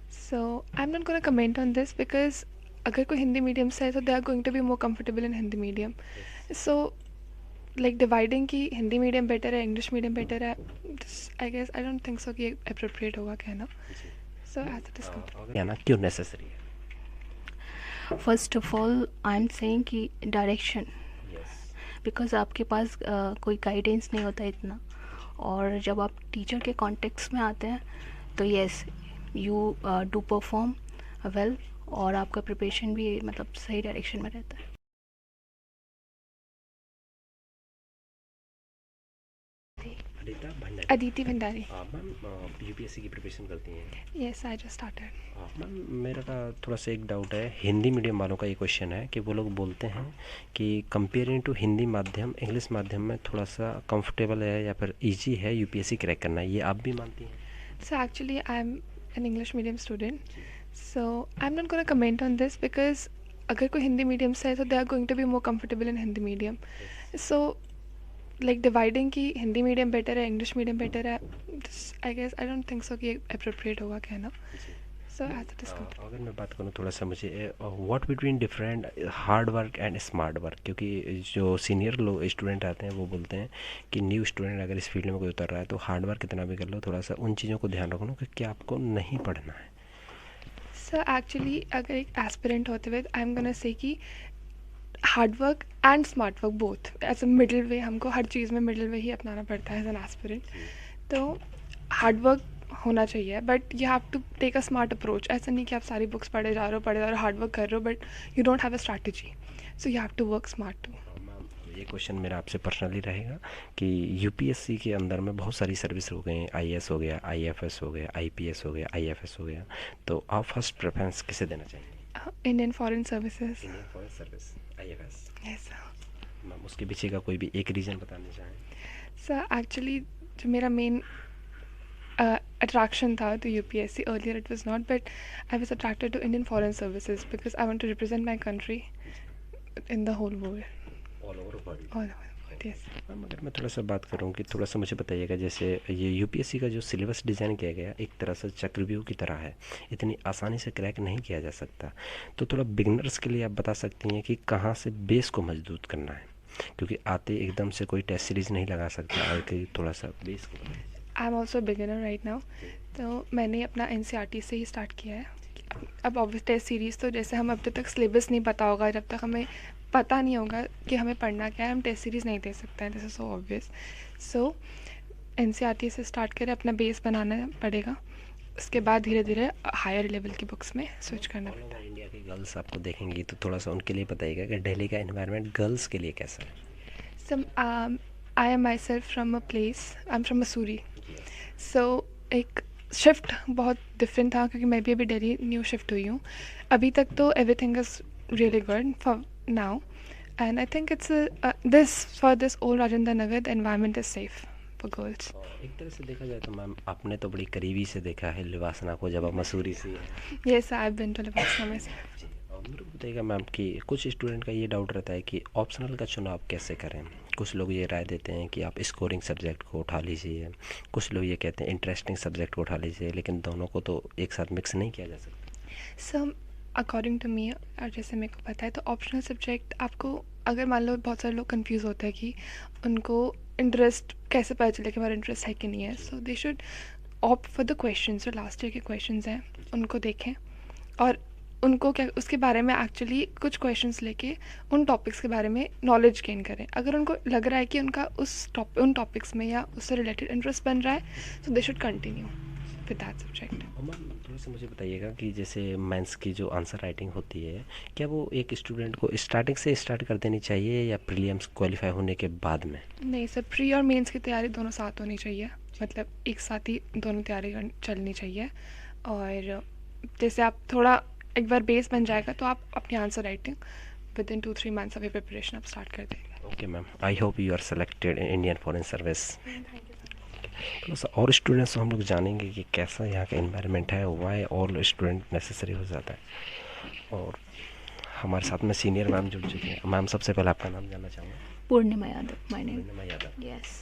So I'm not going to comment on this because अगर कोई Hindi medium से है तो they are going to be more comfortable in Hindi medium. So like dividing कि Hindi medium better है English medium better है, I guess I don't think so कि appropriate होगा कहना. सो एज इट इज या ना क्यों नेसेसरी है? First of all I am saying कि डायरेक्शन, यस, बिकॉज आपके पास कोई गाइडेंस नहीं होता इतना, और जब आप टीचर के कॉन्टेक्स्ट में आते हैं तो yes you do perform well, और आपका प्रिपरेशन भी मतलब सही डायरेक्शन में रहता है. अदिता भंडारी. अदिति भंडारी. मैम यूपीएससी की प्रिपरेशन करती हैं? Yes I just started. Ma'am मेरा थोड़ा सा एक डाउट है, हिंदी मीडियम वालों का ये क्वेश्चन है कि वो लोग बोलते हैं कि कंपेयरिंग टू हिंदी माध्यम इंग्लिश माध्यम में थोड़ा सा कंफर्टेबल है या फिर इजी है यूपीएससी क्रैक करना, ये आप भी मानती हैं? So actually, I'm an English medium student. So I'm not going to comment on this because अगर कोई हिंदी मीडियम से है तो they are going to be more comfortable in Hindi medium. So like dividing कि हिंदी मीडियम बेटर है English medium better है, I guess I don't think so कि appropriate होगा कहना. So as it is. अगर मैं बात करूँ थोड़ा सा, मुझे what between different hard work and smart work, क्योंकि जो सीनियर लोग स्टूडेंट आते हैं वो बोलते हैं कि न्यू स्टूडेंट अगर इस फील्ड में कोई उतर रहा है तो हार्ड वर्क कितना भी कर लो, थोड़ा सा उन चीज़ों को ध्यान रखना कि आपको नहीं पढ़ना है. सो एक्चुअली अगर एक एस्पिरेंट होते हुए आई एम गोना से कि hard work and smart work both as a middle way, हमको हर चीज़ में मिडिल वे ही अपनाना पड़ता है एज एन एस्पिरेंट. तो हार्ड वर्क होना चाहिए but you have to take a smart approach. ऐसा नहीं कि आप सारी बुक्स पढ़े जा रहे हो हार्ड वर्क कर रहे हो but you don't have a strategy. So you have to work smart too. ये क्वेश्चन मेरा आपसे पर्सनली रहेगा कि यूपीएससी के अंदर में बहुत सारी सर्विस हो गई, आईएएस हो गया, आईएफएस हो गया, आईपीएस हो गया, आईएफएस हो गया, तो आप फर्स्ट प्रेफरेंस किसे देना चाहेंगे? Indian foreign services. Indian foreign service, IFS. Yes ma'am उसके पीछे का कोई भी एक रीज़न बताना चाहें? सर एक्चुअली जो मेरा मेन attraction था to UPSC, earlier it was not, but I was attracted to Indian Foreign Services because I want to represent my country in the whole world. All over world. All over the world, yes. Ma'am अगर मैं थोड़ा सा बात करूँ कि थोड़ा सा मुझे बताइएगा, जैसे ये यूपीएससी का जो सिलेबस डिज़ाइन किया गया एक तरह से चक्रव्यूह की तरह है, इतनी आसानी से क्रैक नहीं किया जा सकता. तो थोड़ा बिगनर्स के लिए आप बता सकती हैं कि कहाँ से बेस को मजबूत करना है, क्योंकि आते एकदम से कोई टेस्ट सीरीज़ नहीं लगा सकता, और कि थोड़ा सा बेस को बताइए. I am also beginner right now. तो मैंने अपना NCERT से ही स्टार्ट किया है. अब ऑब्वियस टेस्ट सीरीज़ तो जैसे हम अब तक सिलेबस नहीं पता होगा, जब तक हमें पता नहीं होगा कि हमें पढ़ना क्या है, हम टेस्ट सीरीज़ नहीं दे सकते हैं. This is so obvious. So NCERT से स्टार्ट करें, अपना बेस बनाना पड़ेगा. उसके बाद धीरे धीरे हायर लेवल की बुक्स में स्विच करना ऑल पड़ता ओवर इंडिया की गर्ल्स आपको देखेंगी तो थोड़ा सा उनके लिए बताइएगा कि दिल्ली का एनवायरनमेंट गर्ल्स के लिए कैसा है? है. So I am myself from a place, I am from Mussoorie. So एक शिफ्ट बहुत डिफरेंट था क्योंकि मैं भी अभी दिल्ली न्यू शिफ्ट हुई हूँ. अभी तक तो everything is really good for now, and I think it's this for this old Rajendra Nagar the environment is safe for girls. एक तरह से देखा जाए तो मैम आपने तो बड़ी करीबी से देखा है लिवासना को, जब आप मसूरी से हैं. Yes I have been to लिवासना में. जी, और मेरे को बताइएगा मैम कि कुछ स्टूडेंट का ये डाउट रहता है कि ऑप्शनल का चुनाव कैसे करें. कुछ लोग ये राय देते हैं कि आप स्कोरिंग सब्जेक्ट को उठा लीजिए, कुछ लोग ये कहते हैं इंटरेस्टिंग सब्जेक्ट को उठा लीजिए, लेकिन दोनों को तो एक साथ मिक्स नहीं किया जा सकता. सो अकॉर्डिंग टू मी, और जैसे मेरे को पता है तो ऑप्शनल सब्जेक्ट आपको, अगर मान लो बहुत सारे लोग कंफ्यूज होते हैं कि उनको इंटरेस्ट कैसे पता चले कि हमारा इंटरेस्ट है कि नहीं है, so they should opt for the question. जो लास्ट ईयर के क्वेश्चन हैं उनको देखें और उनको क्या उसके बारे में एक्चुअली कुछ क्वेश्चंस लेके उन टॉपिक्स के बारे में नॉलेज गेन करें. अगर उनको लग रहा है कि उनका उन टॉपिक्स में या उससे रिलेटेड इंटरेस्ट बन रहा है, so they should continue with that subject. और मैम थोड़ा सा मुझे बताइएगा कि जैसे मेंस की जो आंसर राइटिंग होती है, क्या वो एक स्टूडेंट को स्टार्टिंग से स्टार्ट कर देनी चाहिए या प्रीलिम्स क्वालिफाई होने के बाद में? नहीं सर, प्री और मेंस की तैयारी दोनों साथ होनी चाहिए, मतलब एक साथ ही दोनों तैयारी चलनी चाहिए. और जैसे आप थोड़ा एक बार बेस बन जाएगा तो आप अपनी answer writing within 2-3 months of your preparation आप स्टार्ट कर देंगे. Okay ma'am, I hope you are selected in Indian foreign service. थोड़ा सा और स्टूडेंट्स को हम लोग जानेंगे कि कैसा यहाँ का एनवायरनमेंट है, वाई ऑल स्टूडेंट नेसेसरी हो जाता है. और हमारे साथ में सीनियर मैम जुड़ चुके हैं. मैम सबसे पहले आपका नाम जानना चाहूँगा. Purnima Yadav my name. Purnima Yadav. Yes.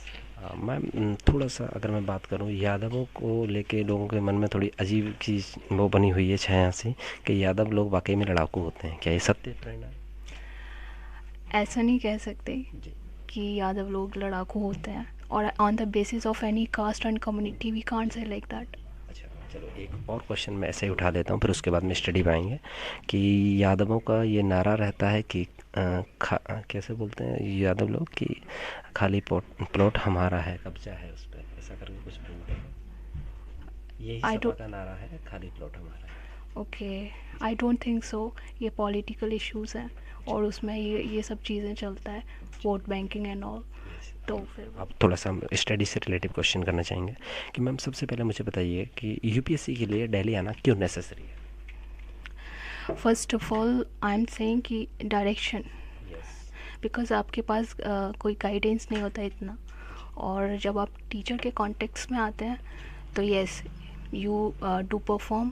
Ma'am थोड़ा सा अगर मैं बात करूं, यादवों को लेके लोगों के मन में थोड़ी अजीब चीज़ वो बनी हुई है छाया सी, कि यादव लोग वाकई में लड़ाकू होते हैं, क्या ये सत्य है प्रेरणा? ऐसा नहीं कह सकते जी। कि यादव लोग लड़ाकू होते हैं, और on the basis of any caste and community we can't say like that. अच्छा, चलो एक और क्वेश्चन मैं ऐसे ही उठा देता हूँ, फिर उसके बाद में स्टडी पे आएंगे। कि यादवों का ये नारा रहता है कि कैसे बोलते हैं यादव लोग कि खाली प्लॉट हमारा है, कब्जा है उस पर, ऐसा करके कुछ बोलते हैं। यही आई सपा डोंट का नारा है, खाली प्लॉट हमारा है। ओके, आई डोंट थिंक सो। ये पॉलिटिकल इश्यूज हैं और उसमें ये सब चीज़ें चलता है, vote banking and all. Yes, तो फिर अब थोड़ा सा हम स्टडी से रिलेटिव क्वेश्चन करना चाहेंगे कि मैम सबसे पहले मुझे बताइए कि यूपीएससी के लिए दिल्ली आना क्यों नेसेसरी है? First of all I am saying कि डायरेक्शन, यस। बिकॉज आपके पास कोई गाइडेंस नहीं होता इतना, और जब आप टीचर के कॉन्टेक्स्ट में आते हैं तो yes you do perform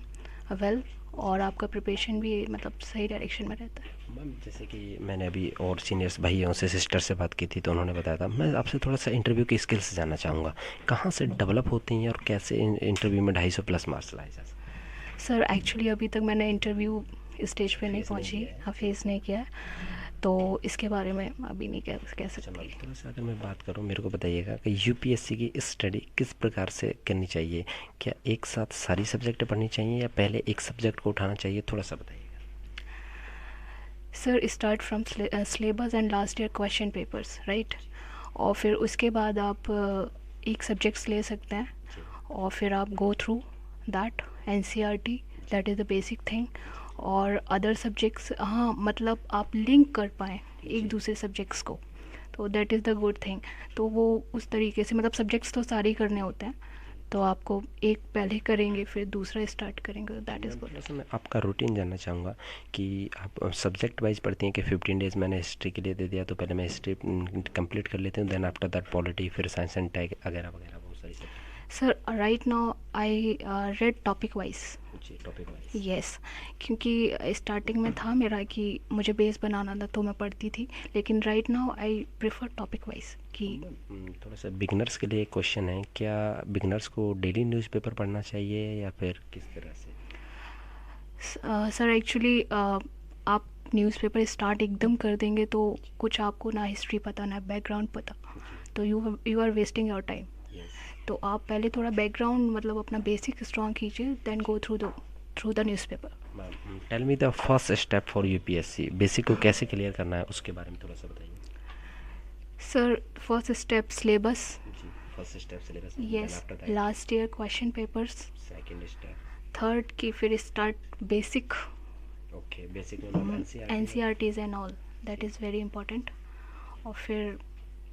well, और आपका प्रिपरेशन भी मतलब सही डायरेक्शन में रहता है। मैम जैसे कि मैंने अभी और सीनियर्स भाइयों से, सिस्टर से बात की थी, तो उन्होंने बताया था, मैं आपसे थोड़ा सा इंटरव्यू की स्किल्स जानना चाहूँगा, कहाँ से डेवलप होती हैं और कैसे इंटरव्यू में 250+ मार्क्स लाए जा सकते सर एक्चुअली अभी तक मैंने इंटरव्यू स्टेज पे नहीं फेस नहीं पहुंची, किया है? हाँ फेस नहीं किया है, तो इसके बारे में अभी नहीं कह अच्छा मैम, सकती। थोड़ा सा अगर मैं बात करूँ, मेरे को बताइएगा कि यूपीएससी की स्टडी किस प्रकार से करनी चाहिए? क्या एक साथ सारी सब्जेक्ट पढ़नी चाहिए या पहले एक सब्जेक्ट को उठाना चाहिए, थोड़ा सा बताइएगा। Sir start from syllabus and last year question papers, right, और फिर उसके बाद आप एक सब्जेक्ट्स ले सकते हैं, जी। और फिर आप go through that NCERT, that is the basic thing, और अदर सब्जेक्ट्स, हाँ मतलब आप लिंक कर पाएँ एक दूसरे सब्जेक्ट्स को, तो that is the good thing. तो वो उस तरीके से, मतलब सब्जेक्ट्स तो सारे ही करने होते हैं, तो आपको एक पहले करेंगे फिर दूसरा स्टार्ट करेंगे, दैट इज़ मैम गुड। थोड़ा सा मैं आपका रूटीन जानना चाहूँगा कि आप सब्जेक्ट वाइज पढ़ती हैं कि 15 डेज़ मैंने हिस्ट्री के लिए दे दिया तो पहले मैं हिस्ट्री कंप्लीट कर लेती हूँ, देन आफ्टर दैट पॉलिटी, फिर साइंस एंड टेक वगैरह वगैरह बहुत सारी subject. Sir right now I read topic wise, जी, टॉपिक वाइज। यस, क्योंकि स्टार्टिंग में था मेरा कि मुझे बेस बनाना था तो मैं पढ़ती थी, लेकिन right now I prefer topic wise कि थोड़ा सा बिगनर्स के लिए एक क्वेश्चन है, क्या बिगनर्स को डेली न्यूज़पेपर पढ़ना चाहिए या फिर किस तरह से? सर एक्चुअली आप न्यूज़पेपर स्टार्ट एकदम कर देंगे तो कुछ आपको ना हिस्ट्री पता ना बैकग्राउंड पता, तो you are wasting your time. Yes. तो आप पहले थोड़ा बैकग्राउंड मतलब अपना बेसिक स्ट्रॉन्ग कीजिए, then go through the newspaper. Ma'am tell me the first step for UPSC, basic को कैसे क्लियर करना है उसके बारे में थोड़ा सा बताइए। सर फर्स्ट स्टेप सिलेबस, जी, first step syllabus, yes, last year question papers, second step. Third की फिर स्टार्ट बेसिक ओके, बेसिक में NCERTs and all, that is very important, और फिर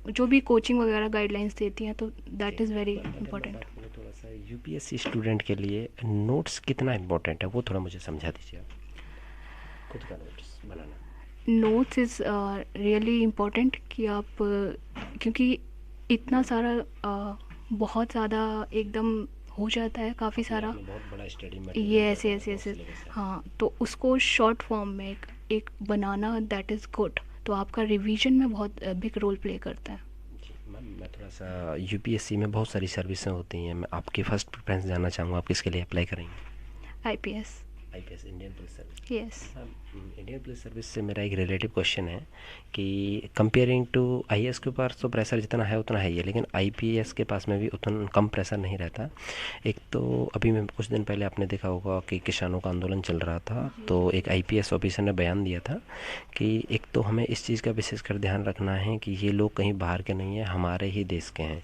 जो भी कोचिंग वगैरह गाइडलाइंस देती हैं तो दैट इज़ वेरी इंपॉर्टेंट। थोड़ा सा यूपीएससी स्टूडेंट के लिए नोट्स कितना इम्पोर्टेंट है वो थोड़ा मुझे समझा दीजिए आप, खुद का notes banana. Notes is really important कि आप क्योंकि इतना सारा बहुत ज़्यादा एकदम हो जाता है, काफ़ी सारा, बहुत बड़ा स्टडी यस यस यस, हाँ, तो उसको शॉर्ट फॉर्म में एक बनाना, दैट इज़ गुड, तो आपका रिवीजन में बहुत बिग रोल प्ले करता है। मैम मैं थोड़ा सा, यूपीएससी में बहुत सारी सर्विसें होती हैं, मैं आपकी फ़र्स्ट प्रेफरेंस जानना चाहूँगा, आप किसके लिए अप्लाई करेंगे? IPS, IPS, Indian police service. Yes. Indian police service से मेरा एक रिलेटिव क्वेश्चन है कि कंपेयरिंग टू आईएएस के पास तो प्रेशर जितना है उतना है ही है, लेकिन आईपीएस के पास में भी उतना कम प्रेशर नहीं रहता। एक तो अभी मैं कुछ दिन पहले आपने देखा होगा कि किसानों का आंदोलन चल रहा था, तो एक आईपीएस ऑफिसर ने बयान दिया था कि एक तो हमें इस चीज़ का विशेषकर ध्यान रखना है कि ये लोग कहीं बाहर के नहीं हैं, हमारे ही देश के हैं,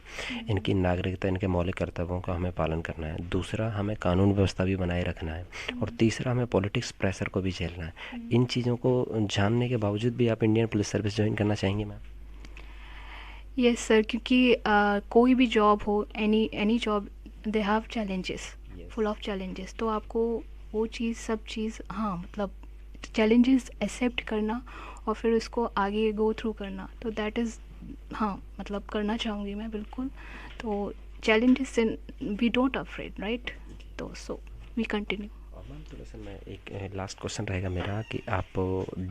इनकी नागरिकता, इनके मौलिक कर्तव्यों का हमें पालन करना है। दूसरा, हमें कानून व्यवस्था भी बनाए रखना है, और तीसरा, हमें पॉलिटिक्स प्रेशर को भी झेलना है। इन चीज़ों को जानने के बावजूद भी आप इंडियन पुलिस सर्विस ज्वाइन करना चाहेंगे मैम? यस सर, क्योंकि कोई भी जॉब हो, any job, they have challenges, full of challenges, तो आपको वो चीज़, सब चीज़, हाँ मतलब चैलेंजेस एक्सेप्ट करना और फिर उसको आगे गो थ्रू करना, तो दैट इज़, हाँ मतलब करना चाहूँगी मैं बिल्कुल। तो challenges we don't afraid, right, तो सो वी कंटिन्यू। मैम थोड़ा सा मैं एक लास्ट क्वेश्चन रहेगा मेरा कि आप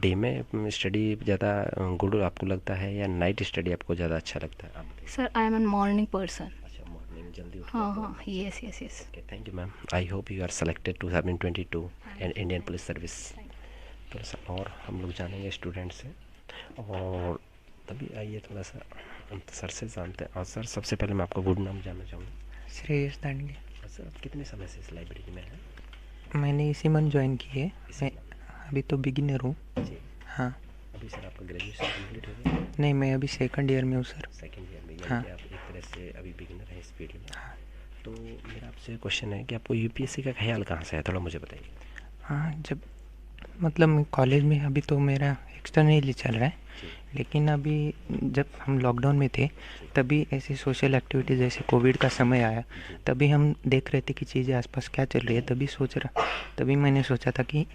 डे में स्टडी ज़्यादा गुड आपको लगता है या नाइट स्टडी आपको ज़्यादा अच्छा लगता है, आप बताइए। Sir I am an morning person. अच्छा, मॉर्निंग जल्दी उठ हाँ जाते हैं। हाँ, yes yes yes. Okay, thank you ma'am. I hope you are selected 2022 and Indian police service. थोड़ा सा और हम लोग जानेंगे स्टूडेंट से, और तभी आइए थोड़ा सा हम सर से जानते हैं। और सर सबसे पहले मैं आपका गुड नाम जानना चाहूँगा। श्रेयस दांडगे। और सर आप कितने समय से इस लाइब्रेरी में हैं? मैंने इसी मंथ ज्वाइन की है। इसी मैं अभी तो बिगिनर हूँ। जी। हाँ। अभी सर आपका ग्रेजुएशन कंप्लीट हो गया? नहीं, मैं अभी सेकंड ईयर में हूँ सर। सेकेंड ईयर में, यानी हाँ। कि आप एक तरह से अभी बिगिनर हैं इस फील्ड में। हाँ। तो मेरा आपसे क्वेश्चन है कि आपको यूपीएससी का ख्याल कहाँ से है, थोड़ा मुझे बताइए। हाँ, जब मतलब कॉलेज में अभी तो मेरा एक्सटर्नल चल रहा है, जी। लेकिन अभी जब हम लॉकडाउन में थे तभी ऐसे सोशल एक्टिविटीज़ जैसे कोविड का समय आया, तभी हम देख रहे थे कि चीज़ें आसपास क्या चल रही है, तभी मैंने सोचा था कि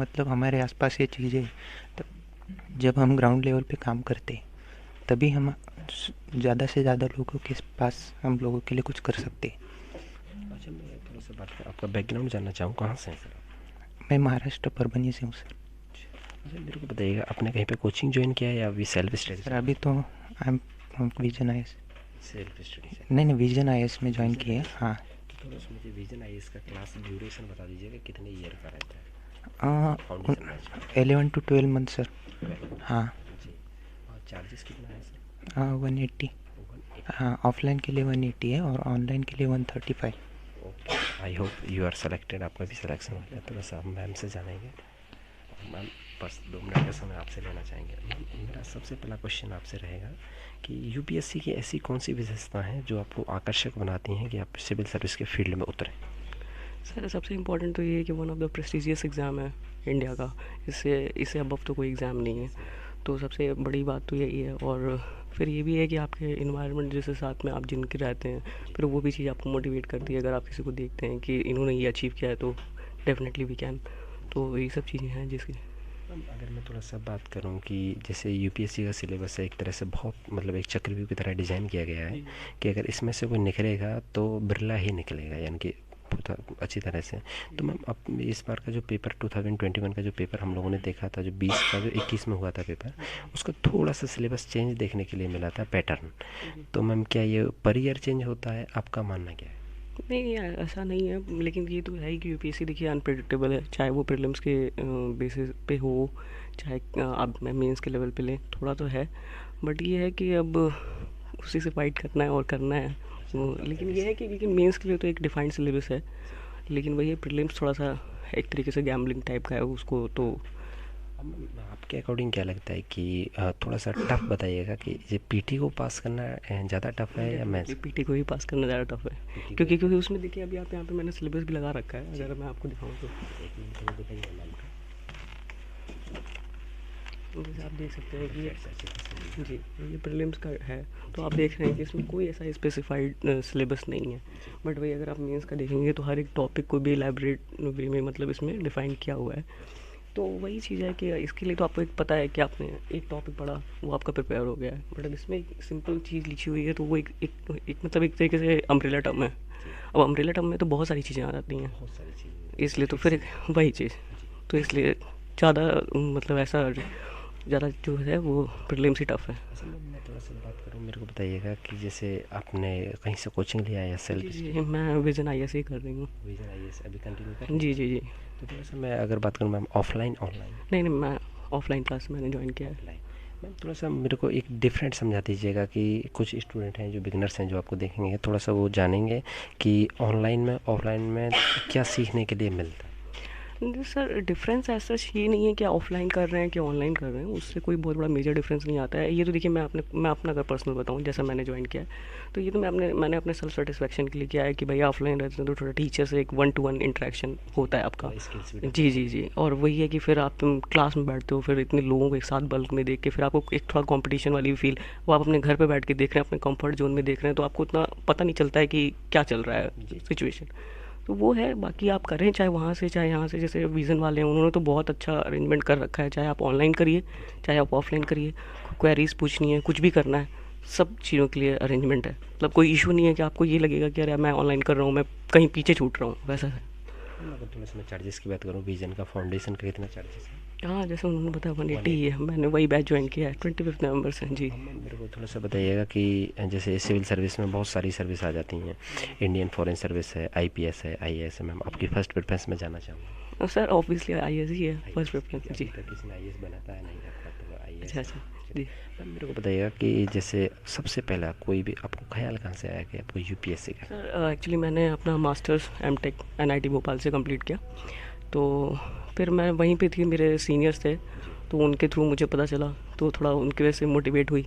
मतलब हमारे आसपास ये चीज़ें, तो जब हम ग्राउंड लेवल पे काम करते तभी हम ज़्यादा से ज़्यादा लोगों के पास हम लोगों के लिए कुछ कर सकते। अच्छा, मैं थोड़ा सा बात आपका बैकग्राउंड जानना चाहूँ, कहाँ से हैं सर आप? मैं महाराष्ट्र परभनी से हूँ सर। अच्छा, मेरे को बताइएगा आपने कहीं पे कोचिंग ज्वाइन किया है या अभी सेल्फ स्टडी? सर अभी तो I am vision I S. Self study से? नहीं, विजन आई एस में ज्वाइन किया है। हाँ। तो थोड़ा सा मुझे विजन आईएएस का क्लास ड्यूरेशन बता दीजिएगा, कितने ईयर का रहता है foundation batch? 11 to 12 month sir. 12 हाँ। जी। और चार्जेस कितना है सर? 180। 180। हाँ, ऑफलाइन के लिए 180 है और ऑनलाइन के लिए 135। Okay, I hope you are selected, आपका भी सिलेक्शन हो गया। थोड़ा सा हम मैम से जानेंगे। मैम बस 2 मिनट का समय आपसे लेना चाहेंगे। मैम मेरा सबसे पहला क्वेश्चन आपसे रहेगा कि यूपीएससी की ऐसी कौन सी विशेषता हैं जो आपको आकर्षक बनाती हैं कि आप सिविल सर्विस के फील्ड में उतरें? सर सबसे इम्पोर्टेंट तो ये है कि one of the prestigious exam है इंडिया का, इससे अबव तो कोई एग्ज़ाम नहीं है, तो सबसे बड़ी बात तो यही है। और फिर ये भी है कि आपके इन्वायरमेंट जैसे साथ में आप जिनके रहते हैं, फिर वो भी चीज़ आपको मोटिवेट करती है। अगर आप किसी को देखते हैं कि इन्होंने ये अचीव किया है तो डेफिनेटली वी कैन, तो यही सब चीज़ें हैं जिसकी। अगर मैं थोड़ा सा बात करूं कि जैसे यूपीएससी का सिलेबस है एक तरह से बहुत मतलब एक चक्रव्यूह की तरह डिज़ाइन किया गया है कि अगर इसमें से कोई निकलेगा तो बिरला ही निकलेगा, यानी कि बहुत अच्छी तरह से। तो मैम अब इस बार का जो पेपर 2021 का जो पेपर हम लोगों ने देखा था, जो 20 का जो 21 में हुआ था पेपर, उसका थोड़ा सा सिलेबस चेंज देखने के लिए मिला था, पैटर्न। तो मैम क्या ये पर ईयर चेंज होता है, आपका मानना क्या है? नहीं ऐसा नहीं है, लेकिन ये तो है कि यूपीएससी देखिए अनप्रेडिक्टेबल है, चाहे वो प्रीलिम्स के बेसिस पे हो, चाहे आप मेंस के लेवल पे लें, थोड़ा तो है। बट ये है कि अब उसी से फाइट करना है और करना है लेकिन ये है कि लेकिन मेंस के लिए तो एक डिफाइंड सिलेबस है, लेकिन वही प्रीलिम्स थोड़ा सा एक तरीके से गैम्बलिंग टाइप का है उसको। तो आपके अकॉर्डिंग क्या लगता है कि थोड़ा सा टफ बताइएगा कि ये पीटी को पास करना ज़्यादा टफ है या मैथ्स? पीटी को ही पास करना ज़्यादा टफ है, क्योंकि उसमें देखिए अभी आप यहाँ पे मैंने सिलेबस भी लगा रखा है, अगर मैं आपको दिखाऊँ तो जैसे आप देख सकते हैं कि जी ये प्रीलिम्स का है, तो आप देख रहे हैं कि इसमें कोई ऐसा स्पेसिफाइड सिलेबस नहीं है। बट वही अगर आप मेंस का देखेंगे तो हर एक टॉपिक को भी एलैबोरेट वे में मतलब इसमें डिफाइन किया हुआ है। तो वही चीज़ है कि इसके लिए तो आपको एक पता है कि आपने एक टॉपिक पढ़ा, वो आपका प्रिपेयर हो गया है। बट अब इसमें एक सिंपल चीज़ लिखी हुई है, तो वो एक मतलब एक तरीके से अम्ब्रेला टर्म है। अब अम्ब्रेला टर्म में तो बहुत सारी चीज़ें आ जाती हैं, इसलिए तो फिर वही चीज़, तो इसलिए ज़्यादा मतलब ऐसा ज़्यादा जो है वो प्रीलिम्स ही टफ है। अच्छा मैं थोड़ा सा बात करूँ, मेरे को बताइएगा कि जैसे आपने कहीं से कोचिंग लिया है या सेल्फ? जी मैं विजन आईएएस ही कर रही हूँ। विजन आईएएस अभी कंटिन्यू कर? जी। तो थोड़ा सा मैं अगर बात करूँ मैम ऑफलाइन ऑनलाइन? नहीं मैं ऑफलाइन क्लास मैंने ज्वाइन किया है। मैम थोड़ा सा मेरे को एक डिफरेंट समझा दीजिएगा कि कुछ स्टूडेंट हैं जो बिगनर्स हैं जो आपको देखेंगे, थोड़ा सा वो जानेंगे कि ऑनलाइन में ऑफलाइन में क्या सीखने के लिए मिलता है। सर डिफरेंस ऐसा ये नहीं है कि ऑफलाइन कर रहे हैं कि ऑनलाइन कर रहे हैं, उससे कोई बहुत बड़ा मेजर डिफरेंस नहीं आता है। ये तो देखिए मैं अपना अगर पर्सनल बताऊँ, जैसा मैंने ज्वाइन किया है, तो ये तो मैंने अपने सेल्फ सेटिस्फेक्शन के लिए किया है कि भैया ऑफलाइन रहते हैं तो थोड़ा टीचर से एक 1-to-1 इंटरेक्शन होता है आपका। जी। और वही है कि फिर आप क्लास में बैठते हो, फिर इतने लोगों को एक साथ बल्क में देख के फिर आपको एक थोड़ा कॉम्पिटिशन वाली फील, वो आप अपने घर पर बैठ के देख रहे हैं, अपने कम्फर्ट जोन में देख रहे हैं, तो आपको इतना पता नहीं चलता है कि क्या चल रहा है सिचुएशन। तो वो है, बाकी आप करें चाहे वहाँ से चाहे यहाँ से, जैसे विज़न वाले हैं उन्होंने तो बहुत अच्छा अरेंजमेंट कर रखा है, चाहे आप ऑनलाइन करिए चाहे आप ऑफलाइन करिए, क्वेरीज पूछनी है, कुछ भी करना है, सब चीज़ों के लिए अरेंजमेंट है। मतलब कोई इशू नहीं है कि आपको ये लगेगा कि अरे मैं ऑनलाइन कर रहा हूँ, मैं कहीं पीछे छूट रहा हूँ, वैसा है। मैम अगर थोड़ा सा मैं चार्जेस की बात करूँ, विजन का फाउंडेशन का कितना चार्जेस है? हाँ, जैसे उन्होंने बताया 180 ही है, मैंने वही बैच ज्वाइन किया है 25 नवंबर से। जी। अब मैम मेरे को थोड़ा सा बताइएगा कि जैसे सिविल सर्विस में बहुत सारी सर्विस आ जाती हैं, इंडियन फॉरेन सर्विस है, आईपीएस है, आईएएस है, मैम आपकी फर्स्ट प्रेफरेंस में जाना चाहूँगा। सर ऑब्वियसली आईएएस ही है फर्स्ट प्रेफरेंस। जी। अभी तक किसी ने आईएएस बनाता है नहीं रखा, तो आईएएस। अच्छा अच्छा। जी। मैम मेरे को बताइएगा कि जैसे सबसे पहला कोई भी आपको ख्याल कहाँ से आया कि आपको यूपीएससी का? सर एक्चुअली मैंने अपना मास्टर्स एमटेक एनआईटी भोपाल से कंप्लीट किया, तो फिर मैं वहीं पे थी, मेरे सीनियर्स थे, तो उनके थ्रू मुझे पता चला, तो थोड़ा उनकी वजह से मोटिवेट हुई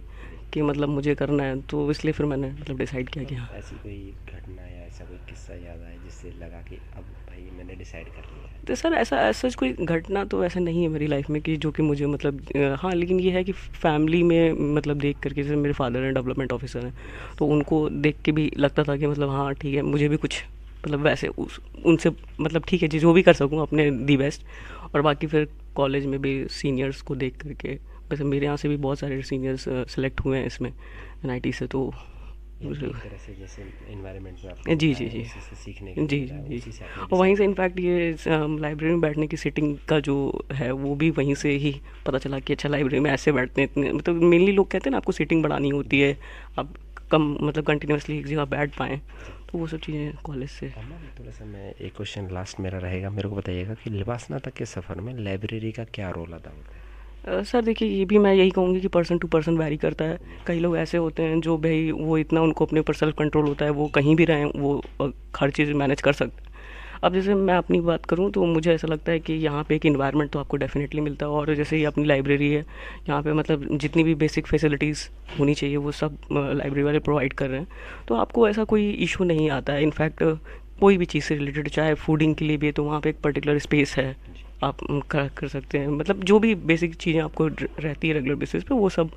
कि मतलब मुझे करना है, तो इसलिए फिर मैंने मतलब डिसाइड किया कि हाँ। ऐसी कोई घटना या ऐसा कोई किस्सा याद आया जिससे लगा कि अब भाई मैंने डिसाइड कर लिया है? तो सर ऐसा कोई घटना तो ऐसा नहीं है मेरी लाइफ में कि जो कि मुझे मतलब हाँ, लेकिन ये है कि फैमिली में मतलब देख करके, जैसे मेरे फादर हैं डेवलपमेंट ऑफिसर हैं, तो उनको देख के भी लगता था कि मतलब हाँ ठीक है, मुझे भी कुछ मतलब वैसे उनसे मतलब ठीक है जी, जो भी कर सकूँ अपने दी बेस्ट। और बाकी फिर कॉलेज में भी सीनियर्स को देख करके, वैसे मेरे यहाँ से भी बहुत सारे सीनियर्स सेलेक्ट हुए हैं इसमें एनआईटी से, तो यानी एक तरह से जैसे एनवायरनमेंट में आपको जी मिला जी है, जी उसी से सीखने को जी मिला है, जी उसी से आपने और वहीं decide से इनफैक्ट ये लाइब्रेरी में बैठने की सीटिंग का जो है वो भी वहीं से ही पता चला कि अच्छा लाइब्रेरी में ऐसे बैठते हैं इतने, मतलब मेनली लोग कहते हैं ना आपको सीटिंग बढ़ानी होती है, आप कम मतलब कंटिन्यूसली एक जगह बैठ पाएँ, तो वो सब चीज़ें कॉलेज से। अब मैम थोड़ा सा मैं एक क्वेश्चन लास्ट मेरा रहेगा, मेरे को बताइएगा कि लिबासना तक के सफ़र में लाइब्रेरी का क्या रोल अदा होता है? सर देखिए, ये भी मैं यही कहूँगी कि पर्सन टू पर्सन वैरी करता है। कई लोग ऐसे होते हैं जो भाई वो इतना उनको अपने ऊपर सेल्फ कंट्रोल होता है, वो कहीं भी रहें वो हर चीज़ मैनेज कर सकते हैं। अब जैसे मैं अपनी बात करूँ तो मुझे ऐसा लगता है कि यहाँ पे एक इन्वायरमेंट तो आपको डेफिनेटली मिलता है, और जैसे ये अपनी लाइब्रेरी है, यहाँ पे मतलब जितनी भी बेसिक फैसिलिटीज़ होनी चाहिए वो सब लाइब्रेरी वाले प्रोवाइड कर रहे हैं, तो आपको ऐसा कोई इशू नहीं आता है। इनफैक्ट कोई भी चीज़ से रिलेटेड, चाहे फूडिंग के लिए भी है, तो वहाँ पे एक पर्टिकुलर स्पेस है, आप कर सकते हैं, मतलब जो भी बेसिक चीज़ें आपको रहती है रेगुलर बेसिस पे वो सब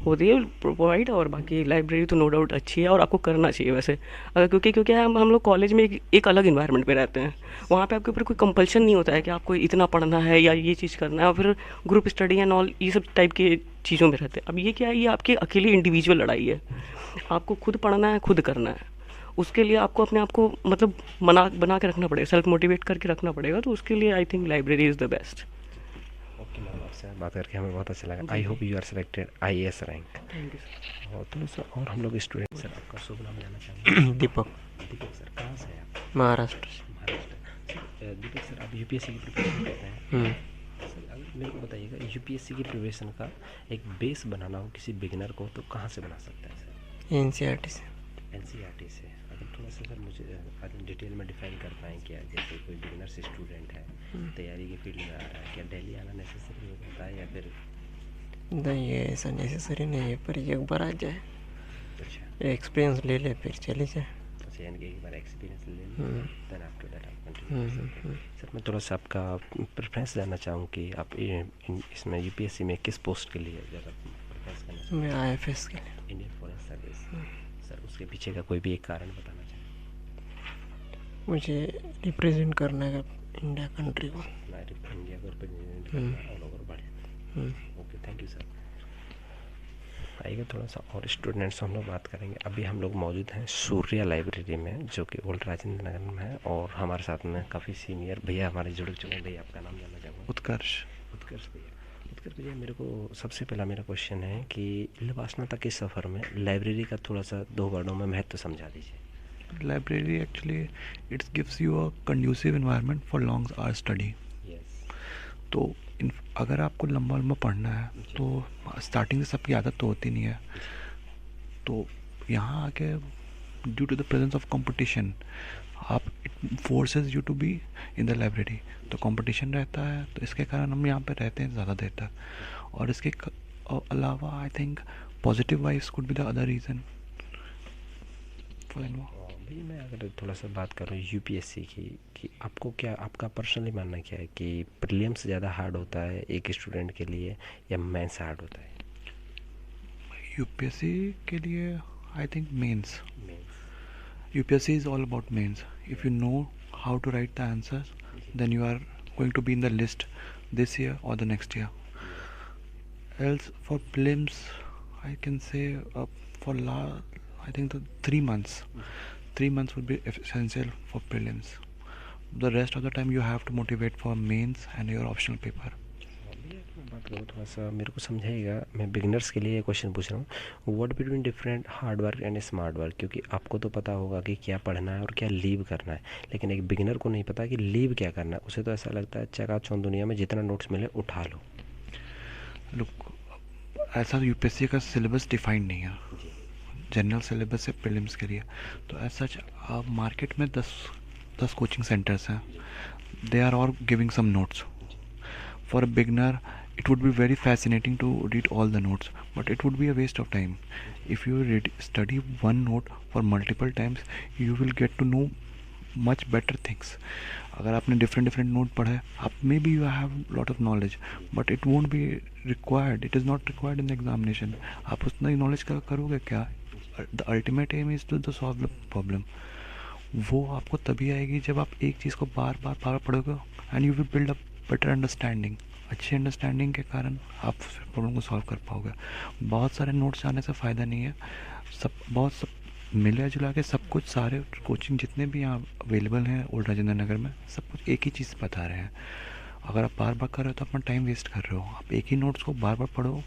होती है प्रोवाइड। और बाकी लाइब्रेरी तो नो डाउट अच्छी है और आपको करना चाहिए वैसे, अगर क्योंकि हम लोग कॉलेज में एक अलग इन्वायरमेंट में रहते हैं, वहाँ पे आपके ऊपर कोई कंपल्शन नहीं होता है कि आपको इतना पढ़ना है या ये चीज़ करना है, और फिर ग्रुप स्टडी एंड ऑल ये सब टाइप की चीज़ों में रहते हैं। अब ये क्या है, ये आपकी अकेली इंडिविजुअल लड़ाई है, आपको खुद पढ़ना है, खुद करना है, उसके लिए आपको अपने आप को मतलब बना के रखना पड़ेगा, सेल्फ मोटिवेट करके रखना पड़ेगा, तो उसके लिए I think library is the best. Okay ma'am, आपसे बात करके हमें बहुत अच्छा लगा। I hope you are selected IAS rank. Thank you sir. और थोड़ा सा और हम लोग स्टूडेंट, सर आपका शुभ नाम जानना चाहेंगे? दीपक, दीपक सर, कहाँ से हैं आप? महाराष्ट्र से। महाराष्ट्र। सर दीपक सर, आप यूपीएससी की प्रिपरेशन करते हैं? सर अगर मेरे को बताइएगा, यूपीएससी की प्रिपरेशन का एक बेस बनाना हो किसी बिगिनर को तो कहाँ से बना सकता है सर? एनसीईआरटी से। एनसीईआरटी से। अगर थोड़ा सा सर मुझे डिटेल में डिफाइन कर पाएँ क्या, जैसे कोई बिगिनर स्टूडेंट है, तैयारी की फील्ड में आ रहा है, क्या दिल्ली आना नेसेसरी होता है या फिर? नहीं, ये ऐसा नेसेसरी नहीं है, पर एक बार आ जाए, अच्छा एक्सपीरियंस ले ले, फिर चले जाए। अच्छा, यानी कि एक बार एक्सपीरियंस ले लें, देन आफ्टर दैट आप कंटिन्यू। सर मैं थोड़ा सा आपका प्रेफरेंस जानना चाहूँ कि आप इसमें यूपीएससी में किस पोस्ट के लिए ज़्यादा प्रेफरेंस करना चाहते मैं आईएफएस के लिए। हैं? Indian foreign service. सर उसके पीछे का कोई भी एक कारण बताना चाहें? मुझे रिप्रेजेंट करना है इंडिया कंट्री को। इंडिया को रिप्रेजेंट करना ऑल ओवर बढ़े। Okay, thank you sir. आइएगा थोड़ा सा और स्टूडेंट्स हम लोग बात करेंगे। अभी हम लोग मौजूद हैं सूर्या लाइब्रेरी में, जो कि ओल्ड राजेंद्र नगर में है, और हमारे साथ में काफ़ी सीनियर भैया हमारे जुड़ चुके हैं। भैया आपका नाम जानना चाहूँगा? उत्कर्ष। उत्कर्ष भैया। उत्कर्ष भैया, मेरे को सबसे पहला मेरा क्वेश्चन है कि लिबासना तक के सफ़र में लाइब्रेरी का थोड़ा सा 2 वर्डों में महत्व समझा दीजिए। Library actually it gives you a conducive environment for long hour study. Yes. तो अगर आपको लंबा लंबा पढ़ना है तो स्टार्टिंग से सबकी आदत तो होती नहीं है, तो यहाँ आके due to the presence of competition आप it forces you to be in the library. तो कंपटीशन रहता है, तो इसके कारण हम यहाँ पे रहते हैं ज़्यादा देर तक। और इसके अलावा I think positive vibes could be the other reason for भाई मैं अगर थोड़ा सा बात करूँ यूपीएससी की, कि आपको क्या, आपका पर्सनली मानना क्या है कि प्रीलिम्स ज़्यादा हार्ड होता है एक स्टूडेंट के लिए या मेंस हार्ड होता है? यूपीएससी के लिए I think mains. Mains. UPSC is all about mains. If you know how to write the answers, then you are going to be in the list this year or the next year. Else for prelims, I can say I think the 3 months. 3 months would be essential for prelims. The rest of the time you have to motivate for mains and your optional paper. बात करूँ थोड़ा सा मेरे को समझाइएगा, मैं beginners के लिए ये क्वेश्चन पूछ रहा हूँ, what between different hard work and smart work, क्योंकि आपको तो पता होगा कि क्या पढ़ना है और क्या लीव करना है, लेकिन एक बिगिनर को नहीं पता कि लीव क्या करना है। उसे तो ऐसा लगता है चकाचौंध दुनिया में जितना नोट्स मिले उठा लो। लुक, ऐसा यूपीएससी का सिलेबस डिफाइंड नहीं है, जनरल सिलेबस है प्रीलिम्स के लिए। तो ऐसा आप मार्केट में 10 कोचिंग सेंटर्स हैं, they are all giving some notes. For a beginner it would be very fascinating to read all the notes, but it would be a waste of time. If you study one note for multiple times, you will get to know much better things. अगर आपने different note पढ़ा है, आप maybe you have lot of knowledge, but it won't be required. It is not required in the examination. आप उतना knowledge का करोगे क्या? The ultimate aim is to solve the problem. वो आपको तभी आएगी जब आप एक चीज़ को बार बार पढ़ोगे, and you will build up better understanding. अच्छी अंडरस्टैंडिंग के कारण आप प्रॉब्लम को सॉल्व कर पाओगे। बहुत सारे नोट्स जाने से फ़ायदा नहीं है। सब मिला जुला के सब कुछ, सारे कोचिंग जितने भी यहाँ अवेलेबल हैं ओल्ड राजेंद्र नगर में, सब कुछ एक ही चीज़ बता रहे हैं। अगर आप बार बार कर रहे हो तो अपना टाइम वेस्ट कर रहे हो। आप एक ही नोट्स को बार बार पढ़ो।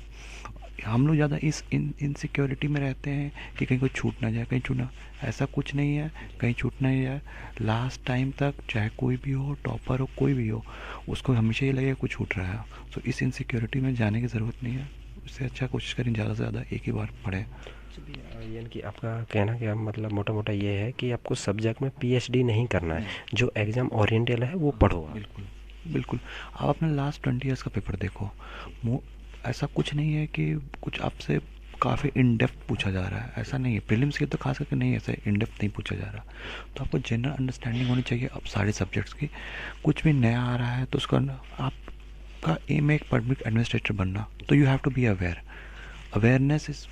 हम लोग ज़्यादा इस इनसिक्योरिटी में रहते हैं कि कहीं कोई छूट ना जाए, कहीं छूटना, ऐसा कुछ नहीं है, कहीं छूट नहीं जाए। लास्ट टाइम तक चाहे कोई भी हो, टॉपर हो, कोई भी हो, उसको हमेशा ये लगेगा कुछ छूट रहा है। तो इस इनसिक्योरिटी में जाने की ज़रूरत नहीं है। उससे अच्छा कोशिश करें ज़्यादा से ज़्यादा एक ही बार पढ़ें। यानी कि आपका कहना क्या मतलब मोटा मोटा ये है कि आपको सब्जेक्ट में पीएचडी नहीं करना है, जो एग्ज़ाम ओरिएंटल है वो पढ़ो। बिल्कुल आप अपने लास्ट 20 ईयर्स का पेपर देखो। ऐसा कुछ नहीं है कि कुछ आपसे काफ़ी इन डेप्थ पूछा जा रहा है, ऐसा नहीं है। प्रीलिम्स के तो खास करके नहीं, ऐसा इन डेप्थ नहीं पूछा जा रहा। तो आपको जनरल अंडरस्टैंडिंग होनी चाहिए अब सारे सब्जेक्ट्स की। कुछ भी नया आ रहा है तो उसका आपका एम है एक पब्लिक एडमिनिस्ट्रेटर बनना, तो you have to be aware. Awareness is